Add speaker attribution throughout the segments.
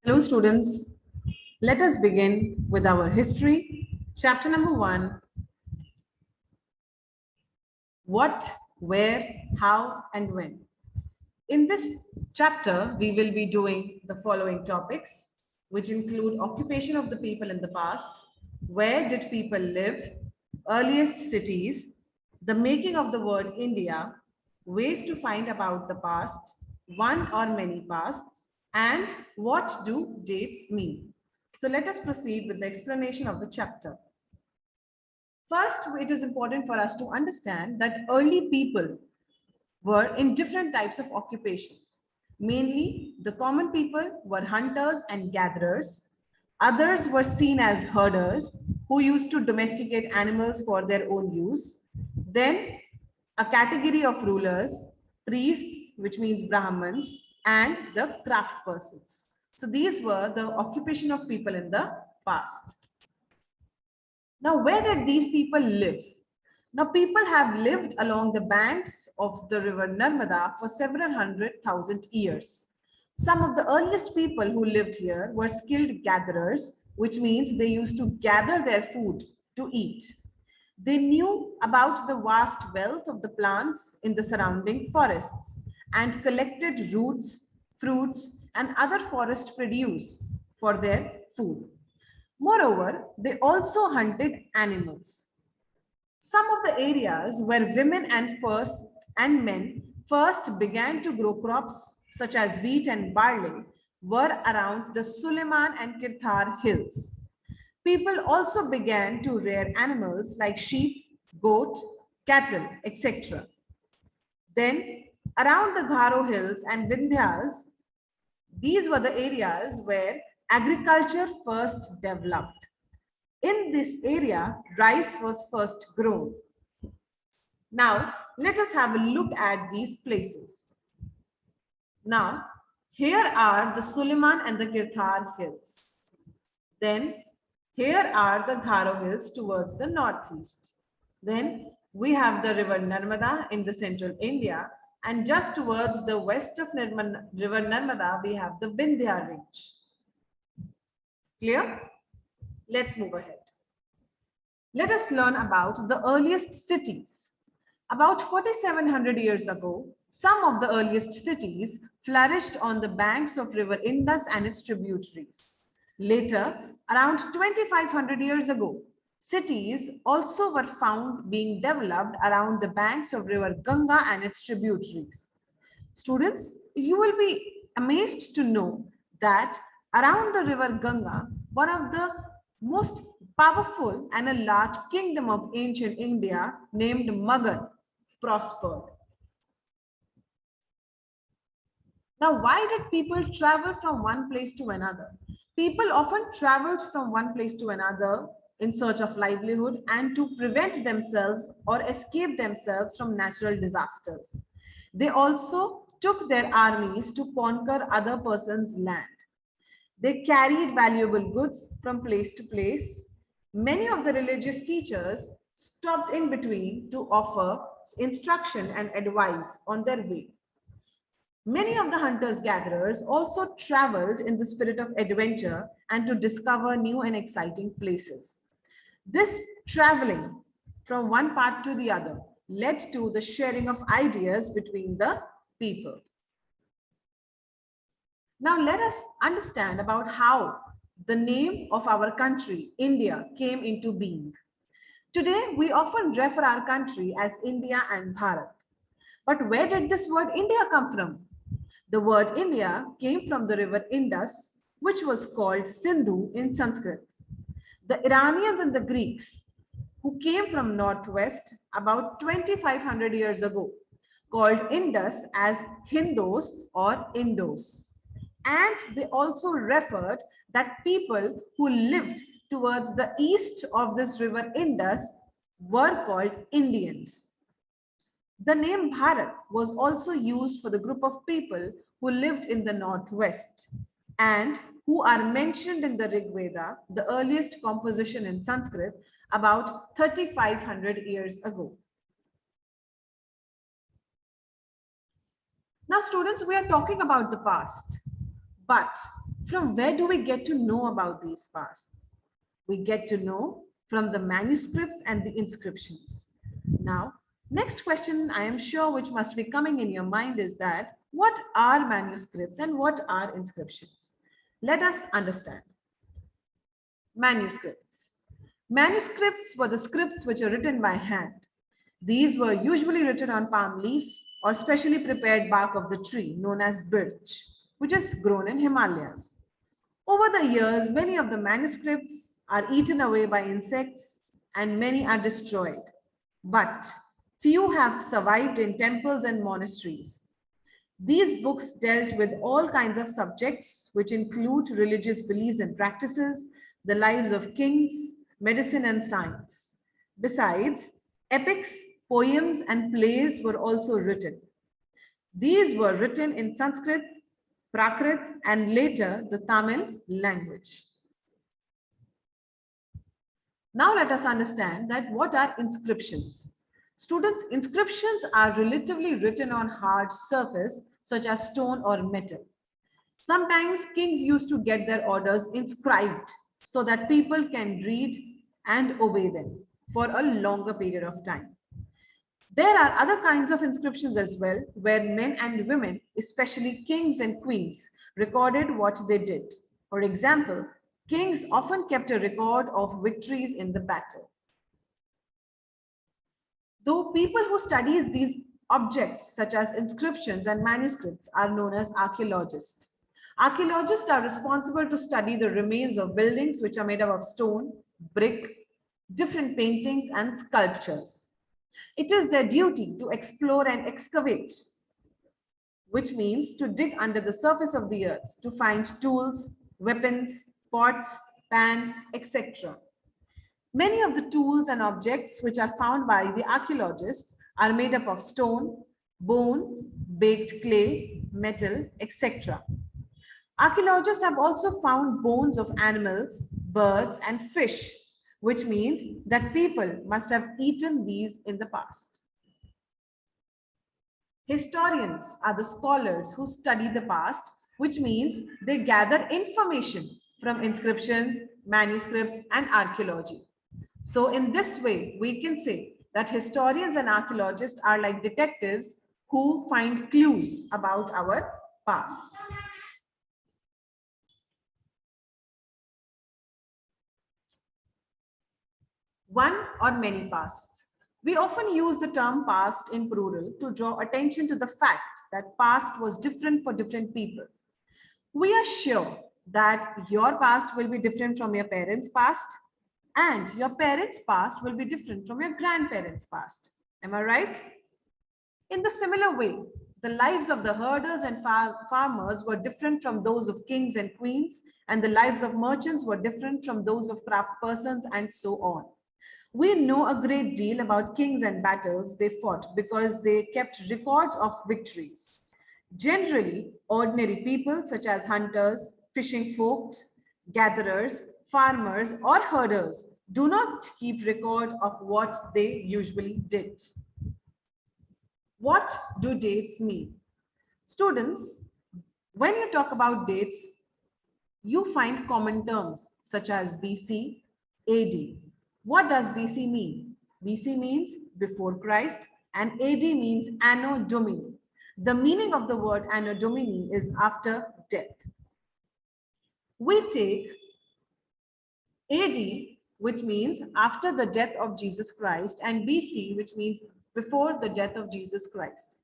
Speaker 1: Hello students, let us begin with our history. Chapter number 1, what, where, how and when. In this chapter, we will be doing the following topics, which include occupation of the people in the past, where did people live, earliest cities, the making of the word India, ways to find about the past, one or many pasts, and what do dates mean. So let us proceed with the explanation of the chapter. First, it is important for us to understand that early people were in different types of occupations. Mainly, the common people were hunters and gatherers. Others were seen as herders who used to domesticate animals for their own use. Then, a category of rulers, priests, which means Brahmins, and the craft persons. So, these were the occupation of people in the past. Now, where did these people live? Now, people have lived along the banks of the river Narmada for several 100,000 years. Some of the earliest people who lived here were skilled gatherers, which means they used to gather their food to eat. They knew about the vast wealth of the plants in the surrounding forests and collected roots, fruits, and other forest produce for their food. Moreover, they also hunted animals. Some of the areas where women and men first began to grow crops such as wheat and barley were around the Suleiman and Kirthar hills. People also began to rear animals like sheep, goat, cattle, etc. Then, around the Garo hills and Vindhyas, these were the areas where agriculture first developed. In this area, rice was first grown. Now, let us have a look at these places. Now, here are the Suleiman and the Kirthar hills. Then, here are the Garo hills towards the northeast. Then, we have the river Narmada in the central India, and just towards the west of river Narmada, we have the Vindhya range. Clear? Let's move ahead. Let us learn about the earliest cities. About 4,700 years ago, some of the earliest cities flourished on the banks of river Indus and its tributaries. Later, around 2,500 years ago, cities also were found being developed around the banks of river Ganga and its tributaries. Students, you will be amazed to know that around the river Ganga, one of the most powerful and a large kingdom of ancient India named Magad prospered. Now, why did people travel from one place to another? People often traveled from one place to another in search of livelihood and to prevent themselves or escape themselves from natural disasters. They also took their armies to conquer other person's land. They carried valuable goods from place to place. Many of the religious teachers stopped in between to offer instruction and advice on their way. Many of the hunters-gatherers also traveled in the spirit of adventure and to discover new and exciting places. This traveling from one part to the other led to the sharing of ideas between the people. Now let us understand about how the name of our country, India, came into being. Today, we often refer our country as India and Bharat. But where did this word India come from? The word India came from the river Indus, which was called Sindhu in Sanskrit. The Iranians and the Greeks, who came from northwest about 2,500 years ago, called Indus as Hindos or Indos. And they also referred that people who lived towards the east of this river Indus were called Indians. The name Bharat was also used for the group of people who lived in the northwest and who are mentioned in the Rig Veda, the earliest composition in Sanskrit, about 3,500 years ago. Now, students, we are talking about the past, but From where do we get to know about these pasts? We get to know from the manuscripts and the inscriptions. Now, next question I am sure which must be coming in your mind is that what are manuscripts and what are inscriptions? Let us understand. Manuscripts. Manuscripts were the scripts which are written by hand. These were usually written on palm leaf or specially prepared bark of the tree known as birch, which is grown in Himalayas. Over the years, many of the manuscripts are eaten away by insects and many are destroyed. But few have survived in temples and monasteries. These books dealt with all kinds of subjects, which include religious beliefs and practices, the lives of kings, medicine and science. Besides, epics, poems and plays were also written. These were written in Sanskrit, Prakrit and later the Tamil language. Now let us understand that what are inscriptions. Students, inscriptions are relatively written on hard surface such as stone or metal. Sometimes kings used to get their orders inscribed so that people can read and obey them for a longer period of time. There are other kinds of inscriptions as well, where men and women, especially kings and queens, recorded what they did. For example, kings often kept a record of victories in the battle. Though people who study these objects, such as inscriptions and manuscripts, are known as archaeologists. Archaeologists are responsible to study the remains of buildings which are made up of stone, brick, different paintings, and sculptures. It is their duty to explore and excavate, which means to dig under the surface of the earth to find tools, weapons, pots, pans, etc. Many of the tools and objects which are found by the archaeologists are made up of stone, bone, baked clay, metal, etc. Archaeologists have also found bones of animals, birds, and fish, which means that people must have eaten these in the past. Historians are the scholars who study the past, which means they gather information from inscriptions, manuscripts, and archaeology. So in this way, we can say that historians and archaeologists are like detectives who find clues about our past. One or many pasts. We often use the term past in plural to draw attention to the fact that past was different for different people. We are sure that your past will be different from your parents' past, and your parents' past will be different from your grandparents' past. Am I right? In the similar way, the lives of the herders and farmers were different from those of kings and queens, and the lives of merchants were different from those of craft persons, and so on. We know a great deal about kings and battles they fought because they kept records of victories. Generally, ordinary people such as hunters, fishing folks, gatherers, farmers, or herders do not keep record of what they usually did. What do dates mean? Students, when you talk about dates, you find common terms such as BC, AD. What does BC mean? BC means before Christ and AD means Anno Domini. The meaning of the word Anno Domini is after death. We take AD, which means after the death of Jesus Christ, and BC, which means before the death of Jesus Christ.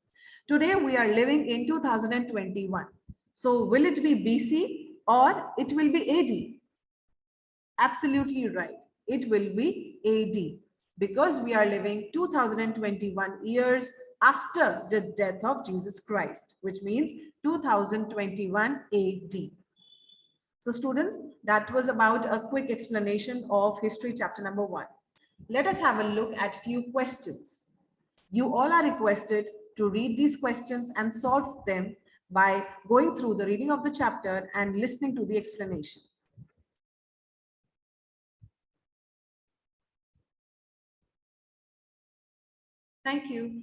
Speaker 1: Today we are living in 2021. So will it be BC or it will be AD? Absolutely right. It will be AD because we are living 2021 years after the death of Jesus Christ, which means 2021 AD. So students, that was about a quick explanation of history chapter number 1. Let us have a look at few questions. You all are requested to read these questions and solve them by going through the reading of the chapter and listening to the explanation. Thank you.